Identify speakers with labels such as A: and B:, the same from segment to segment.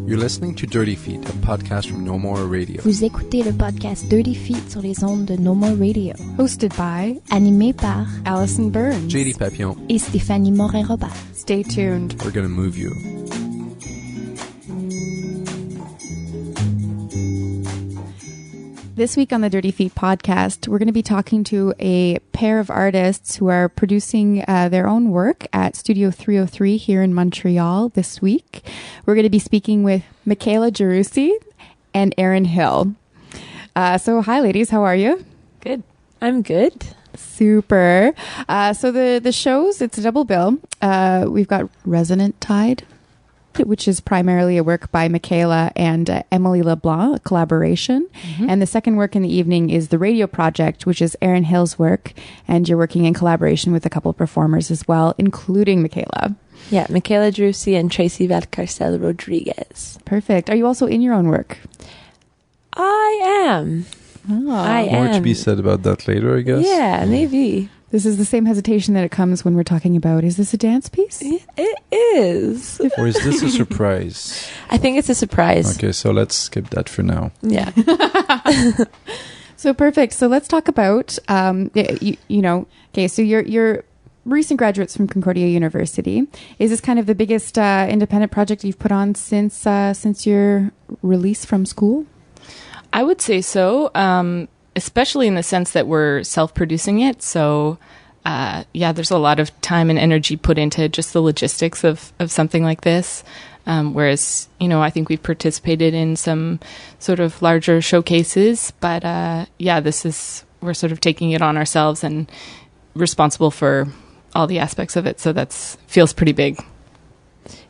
A: You're listening to Dirty Feet, a podcast from No More Radio.
B: Vous écoutez le podcast Dirty Feet sur les ondes de No More Radio.
C: Hosted by,
B: animé par
C: Allison Burns,
A: JD Papillon,
B: et Stéphanie Morin-Robert.
C: Stay tuned.
A: We're gonna move you.
C: This week on the Dirty Feet podcast, we're going to be talking to a pair of artists who are producing their own work at Studio 303 here in Montreal this week. We're going to be speaking with Michaela Gerussi and Erin Hill. So hi ladies, how are you?
D: Good. I'm good.
C: Super. So the shows, it's a double bill. We've got Resonant Tide, which is primarily a work by Michaela and Emily Leblanc, a collaboration. Mm-hmm. And the second work in the evening is The Radio Project, which is Erin Hill's work. And you're working in collaboration with a couple of performers as well, including Michaela.
D: Yeah, Michaela Gerussi and Tracy Valcarcel Rodriguez.
C: Perfect. Are you also in your own work?
D: I am.
C: Oh.
D: I am.
A: More to be said about that later, I guess.
D: Yeah, maybe.
C: This is the same hesitation that it comes when we're talking about, is this a dance piece?
D: It is.
A: Or is this a surprise?
D: I think it's a surprise.
A: Okay, so let's skip that for now.
D: Yeah.
C: So perfect. So let's talk about, okay, so you're recent graduates from Concordia University. Is this kind of the biggest independent project you've put on since your release from school?
E: I would say so. Especially in the sense that we're self-producing it. So, there's a lot of time and energy put into just the logistics of something like this. Whereas, I think we've participated in some sort of larger showcases. But, we're sort of taking it on ourselves and responsible for all the aspects of it. So feels pretty big.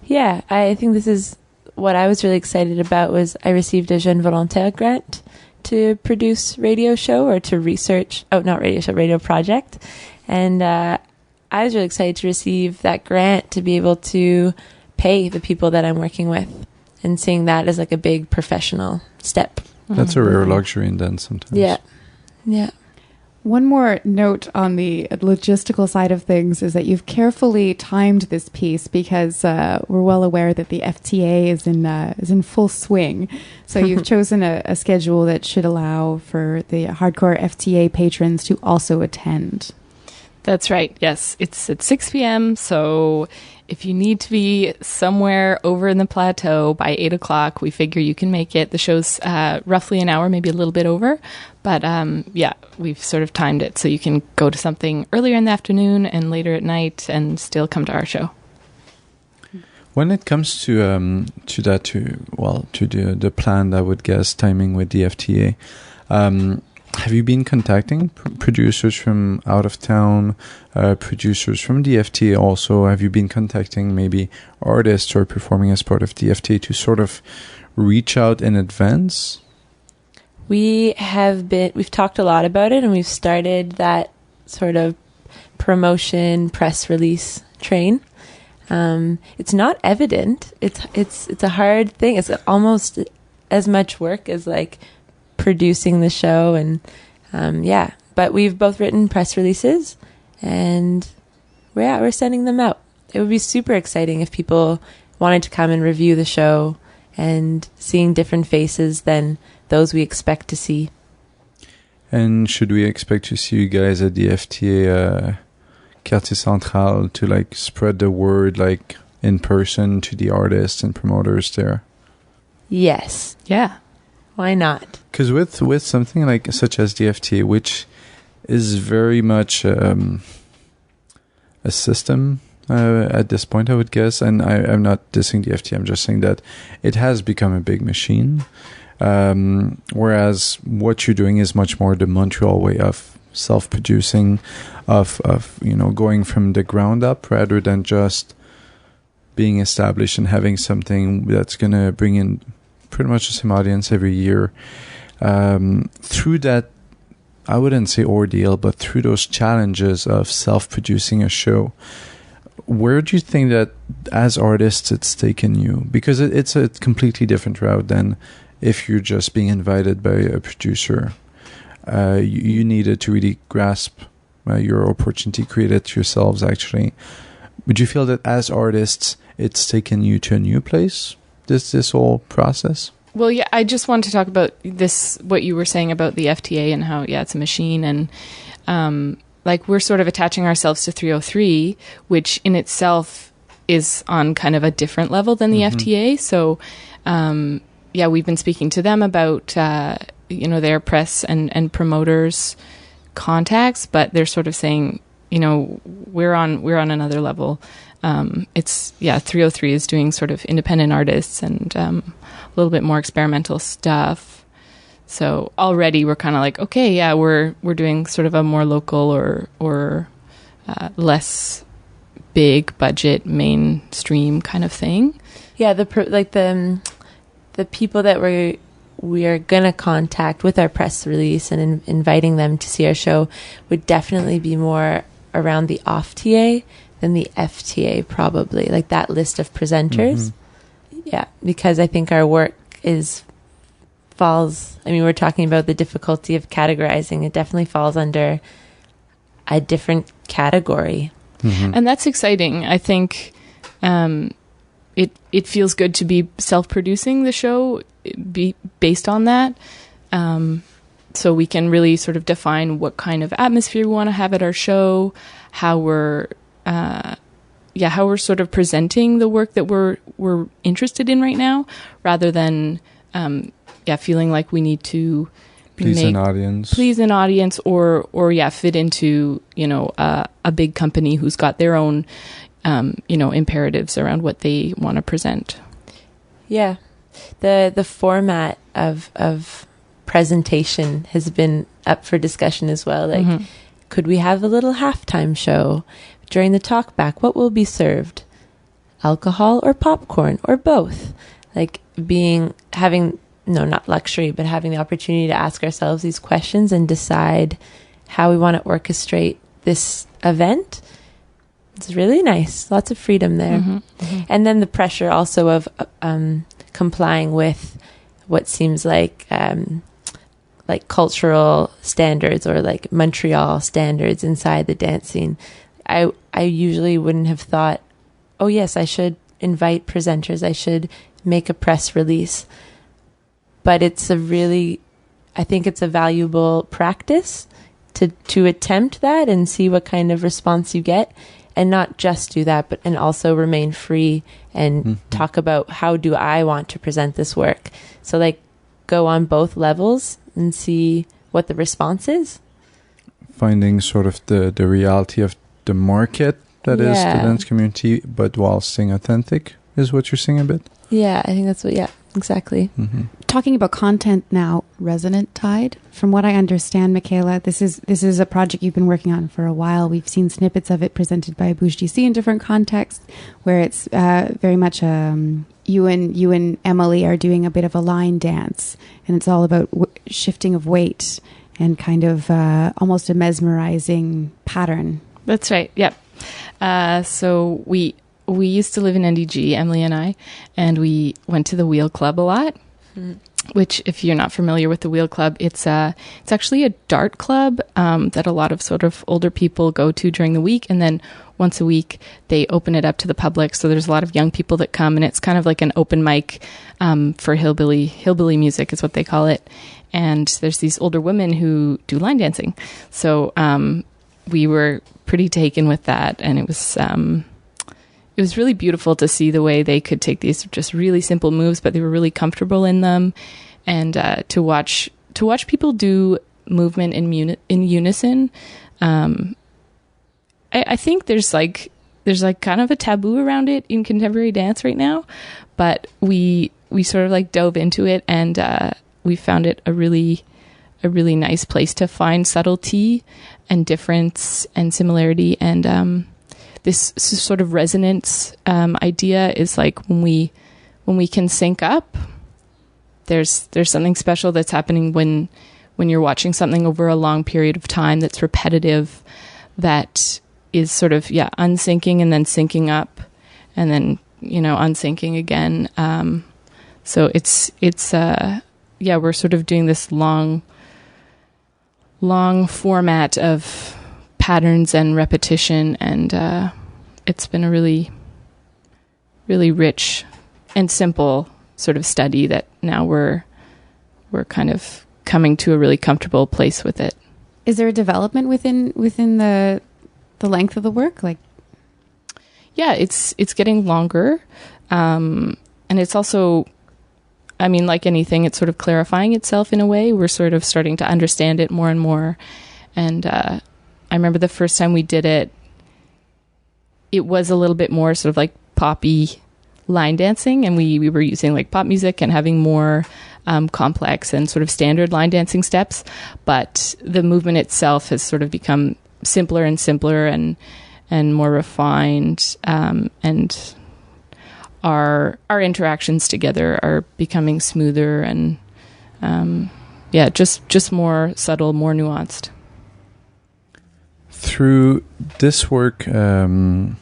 D: Yeah, I think this is what I was really excited about was I received a Jeune Volontaire grant to produce radio show or to research, not radio show, radio project. And I was really excited to receive that grant to be able to pay the people that I'm working with and seeing that as like a big professional step.
A: That's a rare luxury in dance sometimes.
D: Yeah. Yeah.
C: One more note on the logistical side of things is that you've carefully timed this piece because we're well aware that the FTA is in full swing. So you've chosen a schedule that should allow for the hardcore FTA patrons to also attend.
E: That's right. Yes, it's at 6 p.m. So if you need to be somewhere over in the plateau by 8 o'clock, we figure you can make it. The show's roughly an hour, maybe a little bit over. But we've sort of timed it so you can go to something earlier in the afternoon and later at night and still come to our show.
A: When it comes to the plan, I would guess, timing with the FTA, have you been contacting producers from out of town, producers from the FTA also? Have you been contacting maybe artists who are performing as part of the FTA to sort of reach out in advance?
D: We've talked a lot about it and we've started that sort of promotion press release train. It's not evident. It's a hard thing. It's almost as much work as like producing the show and but we've both written press releases and we're sending them out. It would be super exciting if people wanted to come and review the show and seeing different faces than those we expect to see.
A: And should we expect to see you guys at the FTA Quartier Central to like spread the word like in person to the artists and promoters there?
D: Yes.
E: Yeah.
D: Why not?
A: Because with something like such as the FTA, which is very much a system at this point, I would guess, and I'm not dissing the FTA, I'm just saying that it has become a big machine. Whereas what you're doing is much more the Montreal way of self-producing, of going from the ground up rather than just being established and having something that's going to bring in pretty much the same audience every year. Through that, I wouldn't say ordeal, but through those challenges of self-producing a show, where do you think that as artists it's taken you? Because it's a completely different route than if you're just being invited by a producer. You needed to really grasp your opportunity, create it yourselves actually. Would you feel that as artists it's taken you to a new place? this whole process?
E: Well, yeah, I just wanted to talk about this, what you were saying about the FTA and how, it's a machine. And like we're sort of attaching ourselves to 303, which in itself is on kind of a different level than the FTA. So, we've been speaking to them about, their press and promoters contacts, but they're sort of saying, we're on another level. 303 is doing sort of independent artists and a little bit more experimental stuff. So already we're kind of like, okay, yeah, we're doing sort of a more local or less big budget mainstream kind of thing.
D: Yeah, the people that we are gonna contact with our press release and inviting them to see our show would definitely be more around the off TA than the FTA, probably, like that list of presenters. Yeah, because I think our work we're talking about the difficulty of categorizing. It definitely falls under a different category.
E: And that's exciting. I think it feels good to be self-producing the show based on that. So we can really sort of define what kind of atmosphere we want to have at our show, how we're sort of presenting the work that we're interested in right now, rather than feeling like we need to please an audience or fit into a big company who's got their own imperatives around what they want to present. Yeah, the format of presentation has been up for discussion as well. Like, could we have a little halftime show during the talk back? What will be served? Alcohol or popcorn or both? Like having not luxury, but having the opportunity to ask ourselves these questions and decide how we want to orchestrate this event. It's really nice. Lots of freedom there. And then the pressure also of complying with what seems like cultural standards or like Montreal standards inside the dance scene. I usually wouldn't have thought, oh yes, I should invite presenters, I should make a press release. But I think it's a valuable practice to attempt that and see what kind of response you get, and not just do that, and also remain free and talk about how do I want to present this work. So like go on both levels and see what the response is.
A: Finding sort of the reality of the market that is the dance community, but while staying authentic is what you're saying a bit.
D: Yeah, I think that's exactly.
C: Talking about content now, Resonant Tide. From what I understand, Michaela, this is a project you've been working on for a while. We've seen snippets of it presented by Bouge DC in different contexts, where it's very much you and Emily are doing a bit of a line dance, and it's all about shifting of weight and kind of almost a mesmerizing pattern.
E: That's right. Yep. So we used to live in NDG, Emily and I, and we went to the Wheel Club a lot. Which, if you're not familiar with the Wheel Club, it's actually a dart club that a lot of sort of older people go to during the week, and then once a week they open it up to the public. So there's a lot of young people that come, and it's kind of like an open mic for hillbilly music is what they call it. And there's these older women who do line dancing. So we were pretty taken with that, and it was really beautiful to see the way they could take these just really simple moves, but they were really comfortable in them, and to watch people do movement in unison. I think there's kind of a taboo around it in contemporary dance right now, but we sort of like dove into it, and we found it a really nice place to find subtlety and difference and similarity. And this sort of resonance idea is like when we can sync up, there's something special that's happening when you're watching something over a long period of time that's repetitive, that is sort of unsyncing and then syncing up and then unsyncing again. So it's we're sort of doing this long format of patterns and repetition, and it's been a really, really rich and simple sort of study that now we're kind of coming to a really comfortable place with it.
C: Is there a development within the length of the work? Like,
E: yeah, it's getting longer, and it's also, I mean, like anything, it's sort of clarifying itself in a way. We're sort of starting to understand it more and more. And I remember the first time we did it, it was a little bit more sort of like poppy line dancing, and we were using like pop music and having more complex and sort of standard line dancing steps. But the movement itself has sort of become simpler and simpler and more refined, and our interactions together are becoming smoother and just more subtle, more nuanced.
A: Through this work, in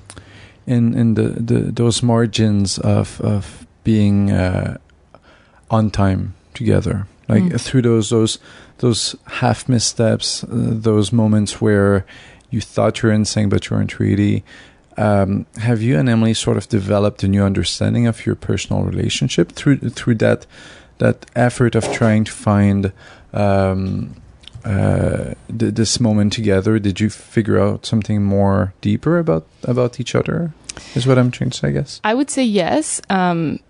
A: those margins of being on time together, like through those half missteps, those moments where you thought you were in sync but you weren't really. Have you and Emily sort of developed a new understanding of your personal relationship through that effort of trying to find this moment together? Did you figure out something more deeper about each other? Is what I'm trying to say, I guess.
E: I would say yes, and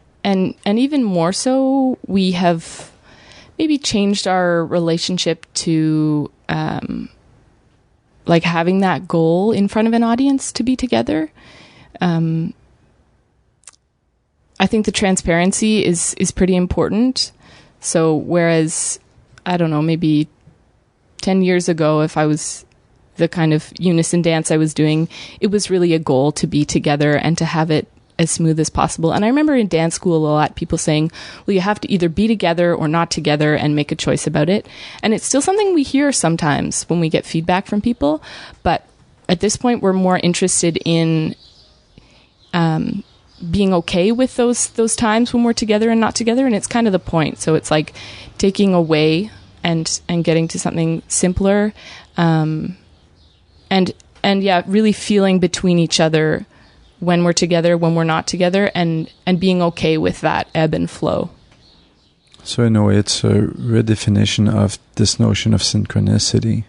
E: even more so, we have maybe changed our relationship to like having that goal in front of an audience to be together. I think the transparency is pretty important. So whereas, I don't know, maybe 10 years ago, if I was the kind of unison dance I was doing, it was really a goal to be together and to have it as smooth as possible. And I remember in dance school a lot people saying, well, you have to either be together or not together and make a choice about it. And it's still something we hear sometimes when we get feedback from people. But at this point, we're more interested in being okay with those times when we're together and not together. And it's kind of the point. So it's like taking away and getting to something simpler. And yeah, really feeling between each other when we're together, when we're not together, and being okay with that ebb and flow.
A: So in a way, it's a redefinition of this notion of synchronicity.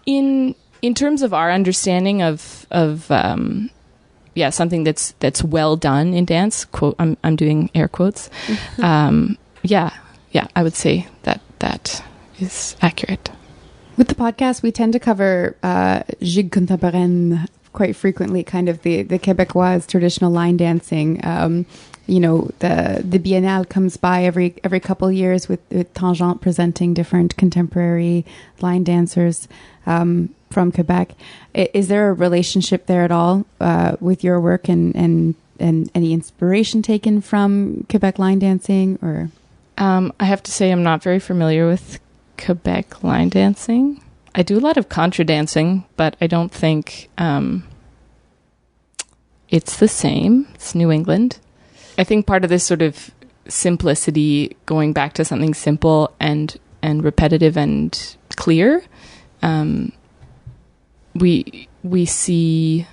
E: In terms of our understanding of something that's well done in dance, quote, I'm doing air quotes. I would say that is accurate.
C: With the podcast, we tend to cover gigue contemporaine quite frequently, kind of the Québécois traditional line dancing. The Biennale comes by every couple of years with Tangente presenting different contemporary line dancers from Quebec. Is there a relationship there at all with your work and any inspiration taken from Quebec line dancing? Or
E: I have to say I'm not very familiar with Quebec line dancing. I do a lot of contra dancing, but I don't think it's the same. It's New England. I think part of this sort of simplicity, going back to something simple and repetitive and clear, we see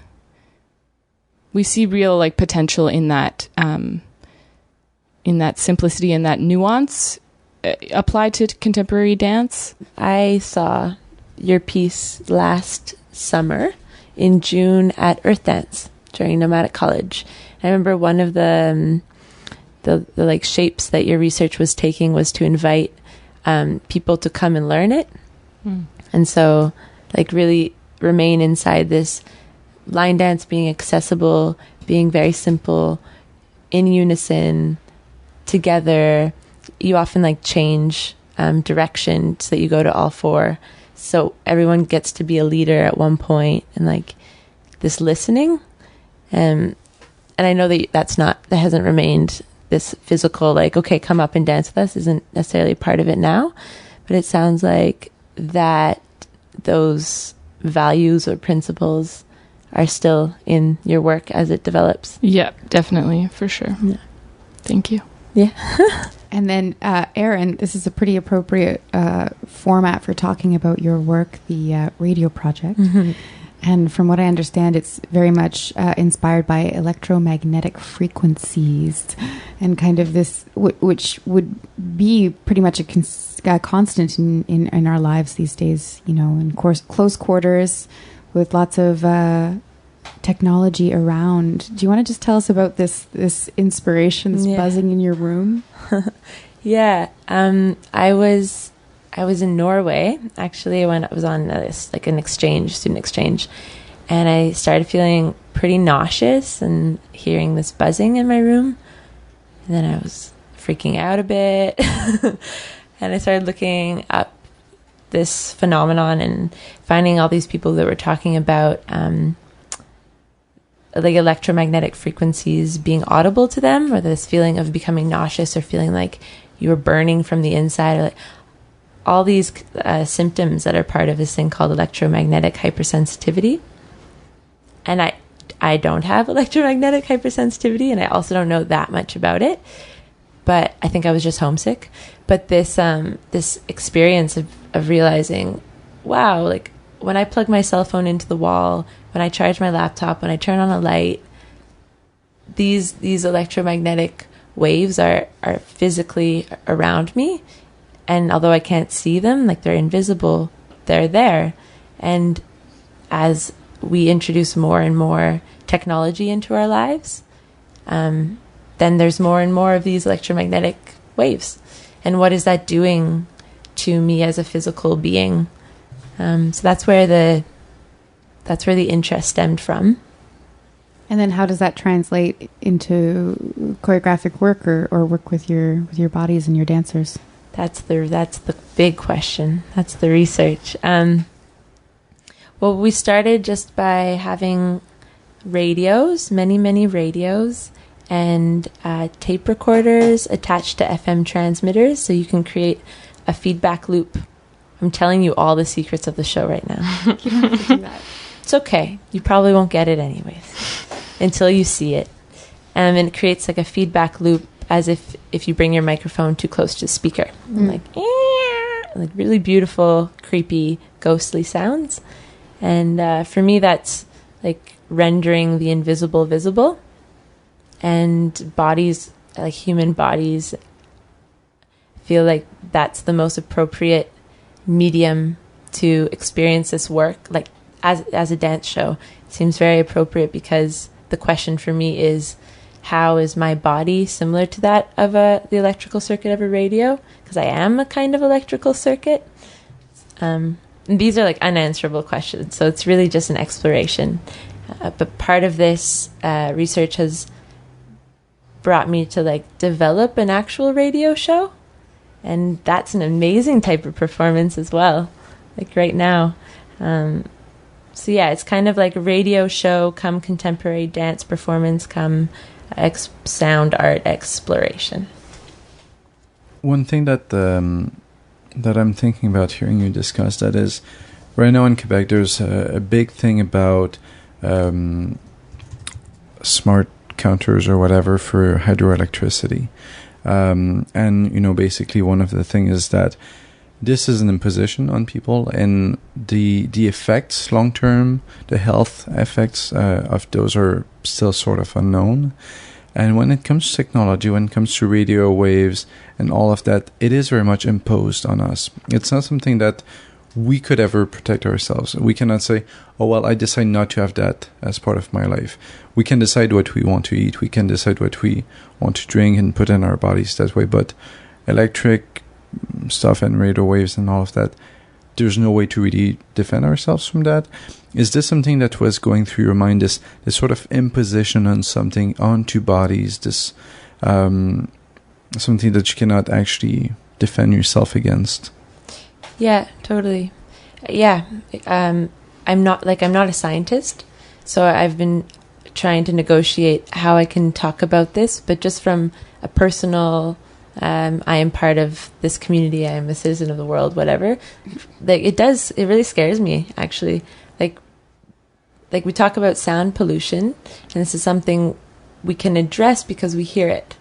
E: real like potential in that simplicity and that nuance applied to contemporary dance.
D: I saw your piece last summer in June at Earth Dance during Nomadic College. I remember one of the like shapes that your research was taking was to invite people to come and learn it. And so like really remain inside this line dance being accessible, being very simple, in unison, together. You often like change direction so that you go to all four. So everyone gets to be a leader at one point, and like this listening. And I know that hasn't remained this physical, like, okay, come up and dance with us isn't necessarily part of it now, but it sounds like that those values or principles are still in your work as it develops.
E: Yeah, definitely, for sure.
D: Yeah.
E: Thank you.
D: Yeah.
C: And then, Erin, this is a pretty appropriate format for talking about your work, the radio project. And from what I understand, it's very much inspired by electromagnetic frequencies, and kind of this, which would be pretty much a constant in our lives these days. You know, in close quarters, with lots of technology around. Do you want to just tell us about this inspiration, this buzzing in your room?
D: Yeah, I was in Norway actually when I was on this, like an student exchange, and I started feeling pretty nauseous and hearing this buzzing in my room, and then I was freaking out a bit, and I started looking up this phenomenon and finding all these people that were talking about like electromagnetic frequencies being audible to them, or this feeling of becoming nauseous or feeling like you were burning from the inside, or like all these symptoms that are part of this thing called electromagnetic hypersensitivity. And I don't have electromagnetic hypersensitivity, and I also don't know that much about it, but I think I was just homesick. But this experience of realizing, wow, like when I plug my cell phone into the wall, when I charge my laptop, when I turn on a light, these electromagnetic waves are physically around me. And although I can't see them, like they're invisible, they're there. And as we introduce more and more technology into our lives, then there's more and more of these electromagnetic waves. And what is that doing to me as a physical being? So that's where the interest stemmed from.
C: And then how does that translate into choreographic work or work with your bodies and your dancers?
D: That's the big question. That's the research. Well, we started just by having radios, many radios, and tape recorders attached to FM transmitters, so you can create a feedback loop. I'm telling you all the secrets of the show right now.
C: You don't have to do that.
D: It's okay. You probably won't get it anyways until you see it. And it creates like a feedback loop, as if you bring your microphone too close to the speaker. Like really beautiful, creepy, ghostly sounds. And for me, that's like rendering the invisible visible. And bodies, like human bodies, feel like that's the most appropriate medium to experience this work. Like as a dance show, it seems very appropriate, because the question for me is, how is my body similar to that of the electrical circuit of a radio? Because I am a kind of electrical circuit. These are like unanswerable questions, so it's really just an exploration. But part of this research has brought me to like develop an actual radio show, and that's an amazing type of performance as well, like right now. So yeah, it's kind of like a radio show come contemporary dance performance come sound art exploration.
A: One thing that that I'm thinking about hearing you discuss that is, right now in Quebec there's a big thing about smart counters or whatever for hydroelectricity, and you know, basically one of the things is that this is an imposition on people, and the effects long term, the health effects of those are still sort of unknown. And when it comes to technology, when it comes to radio waves and all of that, it is very much imposed on us. It's not something that we could ever protect ourselves. We cannot say, oh, well, I decide not to have that as part of my life. We can decide what we want to eat. We can decide what we want to drink and put in our bodies that way. But electric stuff and radio waves and all of that, there's no way to really defend ourselves from that. Is this something that was going through your mind, this sort of imposition on something, onto bodies, this something that you cannot actually defend yourself against?
D: Yeah, totally. Yeah, I'm not a scientist, so I've been trying to negotiate how I can talk about this, but just from a personal, I am part of this community, I am a citizen of the world, whatever. Like it really scares me, actually. Like we talk about sound pollution, and this is something we can address because we hear it.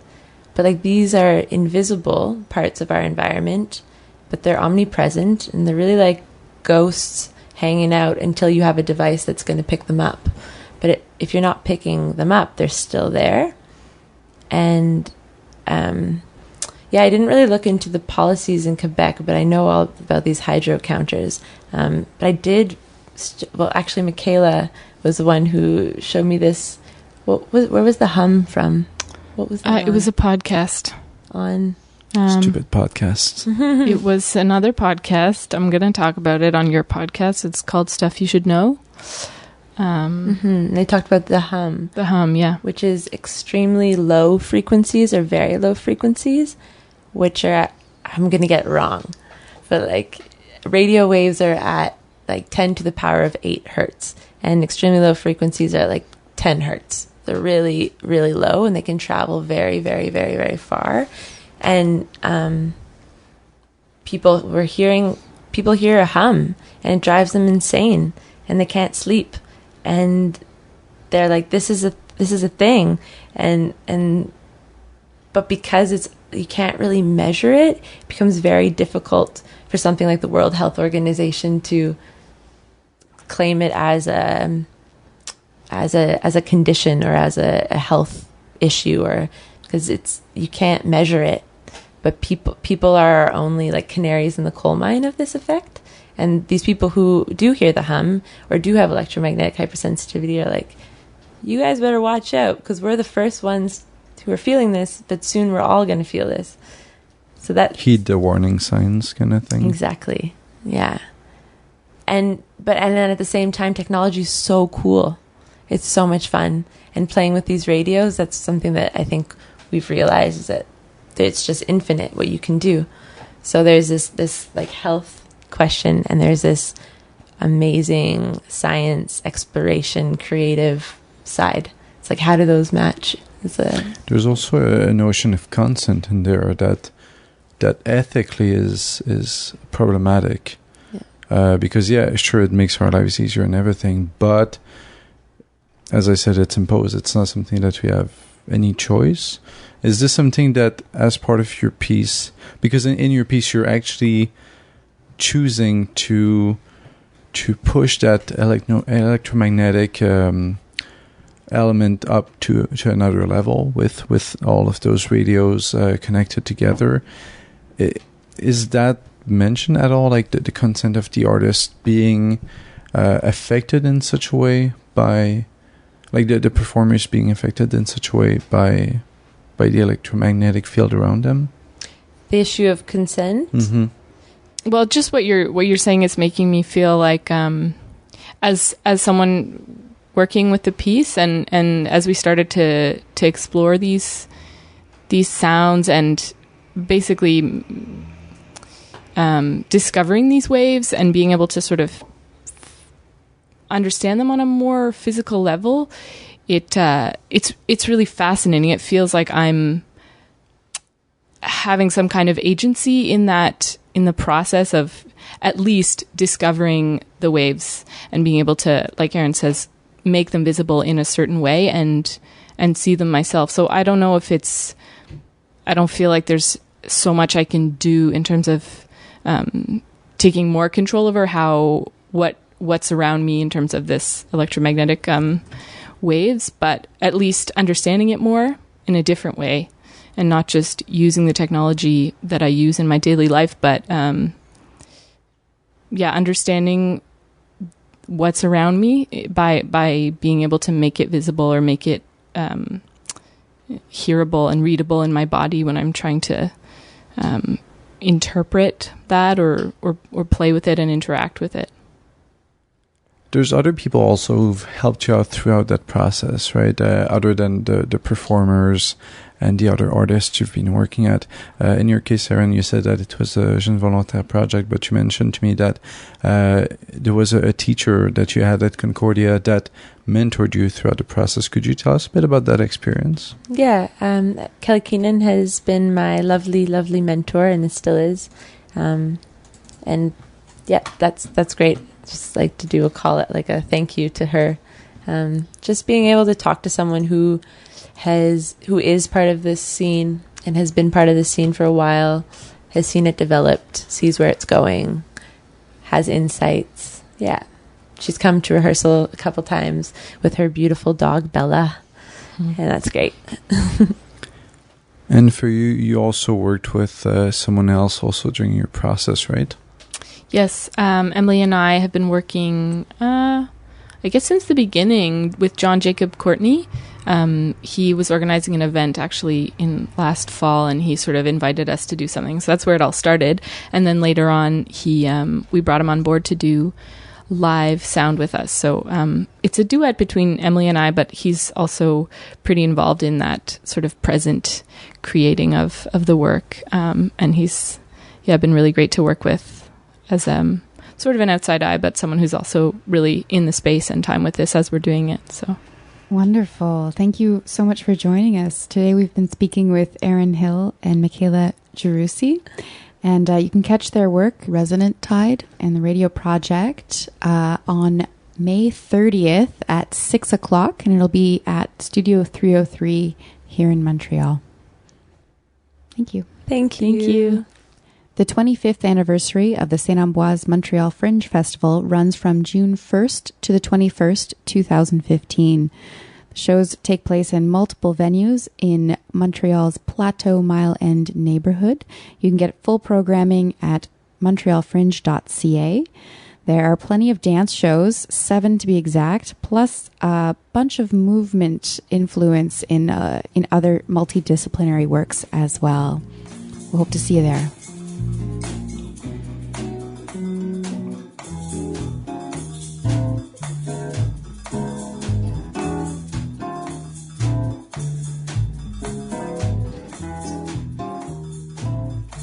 D: But like these are invisible parts of our environment, but they're omnipresent, and they're really like ghosts hanging out until you have a device that's going to pick them up. But if you're not picking them up, they're still there. And I didn't really look into the policies in Quebec, but I know all about these hydro counters. But I did. Actually, Michaela was the one who showed me this. Where was the hum from? What was that?
E: It was a podcast
D: on
A: stupid podcast.
E: It was another podcast. I'm going to talk about it on your podcast. It's called Stuff You Should Know.
D: They talked about the hum.
E: The hum, yeah.
D: Which is extremely low frequencies or very low frequencies, which are, I'm going to get it wrong, but like radio waves are at like 10 to the power of 8 hertz, and extremely low frequencies are like 10 hertz. They're really, really low, and they can travel very, very, very, very far. And people hear a hum, and it drives them insane, and they can't sleep. And they're like, this is a thing. But because you can't really measure it, it becomes very difficult for something like the World Health Organization to claim it as a condition or as a health issue, or because you can't measure it. But people are only like canaries in the coal mine of this effect. And these people who do hear the hum or do have electromagnetic hypersensitivity are like, you guys better watch out, because we're the first ones who are feeling this, but soon we're all going to feel this. So that
A: heed the warning signs kind of thing.
D: Exactly. Yeah. And then at the same time, technology is so cool. It's so much fun. And playing with these radios, that's something that I think we've realized, is that it's just infinite what you can do. So there's this like health question, and there's this amazing science, exploration, creative side. It's like, how do those match?
A: There's also a notion of consent in there that ethically is problematic. Yeah. Because sure, it makes our lives easier and everything, but as I said, it's imposed. It's not something that we have any choice. Is this something that, as part of your piece, because in your piece you're actually choosing to push that electromagnetic element up to another level with all of those radios connected together? Is that mentioned at all, like the consent of the artist being affected in such a way by, like the performers being affected in such a way by the electromagnetic field around them?
D: The issue of consent?
A: Mm-hmm.
E: Well, just what you're saying is making me feel like, as someone working with the piece, and as we started to explore these sounds and basically discovering these waves and being able to sort of understand them on a more physical level, it's really fascinating. It feels like I'm having some kind of agency in the process of at least discovering the waves and being able to, like Erin says, make them visible in a certain way and see them myself. So I don't know if I don't feel like there's so much I can do in terms of taking more control over what's around me in terms of this electromagnetic waves, but at least understanding it more in a different way, and not just using the technology that I use in my daily life, but understanding what's around me by being able to make it visible or make it hearable and readable in my body when I'm trying to interpret that or play with it and interact with it.
A: There's other people also who've helped you out throughout that process, right? Other than the performers and the other artists you've been working at. In your case, Erin, you said that it was a Jeune Volontaire project, but you mentioned to me that there was a teacher that you had at Concordia that mentored you throughout the process. Could you tell us a bit about that experience?
D: Yeah, Kelly Keenan has been my lovely, lovely mentor, and it still is. And yeah, that's great. Just like to do a thank you to her. Just being able to talk to someone who is part of this scene and has been part of this scene for a while, has seen it developed, sees where it's going, has insights. Yeah. she's come to rehearsal a couple times with her beautiful dog Bella, and that's great.
A: And for you, you also worked with someone else also during your process, right?
E: Yes, Emily and I have been working, I guess since the beginning, with John Jacob Courtney. He was organizing an event actually in last fall, and he sort of invited us to do something. So that's where it all started. And then later on, we brought him on board to do live sound with us. So it's a duet between Emily and I, but he's also pretty involved in that sort of present creating of the work. And he's been really great to work with as sort of an outside eye, but someone who's also really in the space and time with this as we're doing it. So
C: Wonderful. Thank you so much for joining us. Today we've been speaking with Erin Hill and Michaela Gerussi. And you can catch their work, Resonant Tide, and the radio project on May 30th at 6 o'clock. And it'll be at Studio 303 here in Montreal. Thank you.
D: Thank you.
C: The 25th anniversary of the Saint-Ambroise Montreal Fringe Festival runs from June 1st to the 21st, 2015. The shows take place in multiple venues in Montreal's Plateau Mile End neighborhood. You can get full programming at montrealfringe.ca. There are plenty of dance shows, 7 to be exact, plus a bunch of movement influence in other multidisciplinary works as well. We hope to see you there.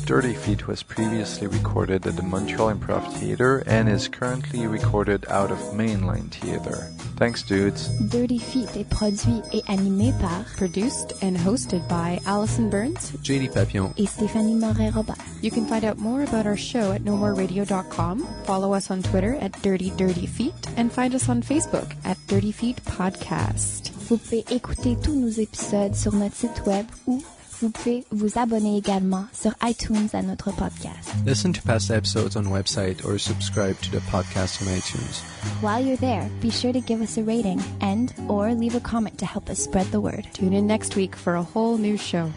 A: Dirty Feet was previously recorded at the Montreal Improv Theatre and is currently recorded out of Mainline Theatre. Thanks, dudes.
B: Dirty Feet est produit et animé par,
C: Produced and hosted by Allison Burns,
F: JD Papillon,
B: et Stéphanie Moret-Robert.
C: You can find out more about our show at nomoreradio.com, follow us on Twitter at Dirty Feet, and find us on Facebook at Dirty Feet Podcast.
B: Vous pouvez écouter tous nos épisodes sur notre site web ou vous pouvez vous abonner également sur iTunes à notre podcast.
F: listen to past episodes on website or subscribe to the podcast on iTunes.
B: While you're there, be sure to give us a rating and or leave a comment to help us spread the word.
C: Tune in next week for a whole new show.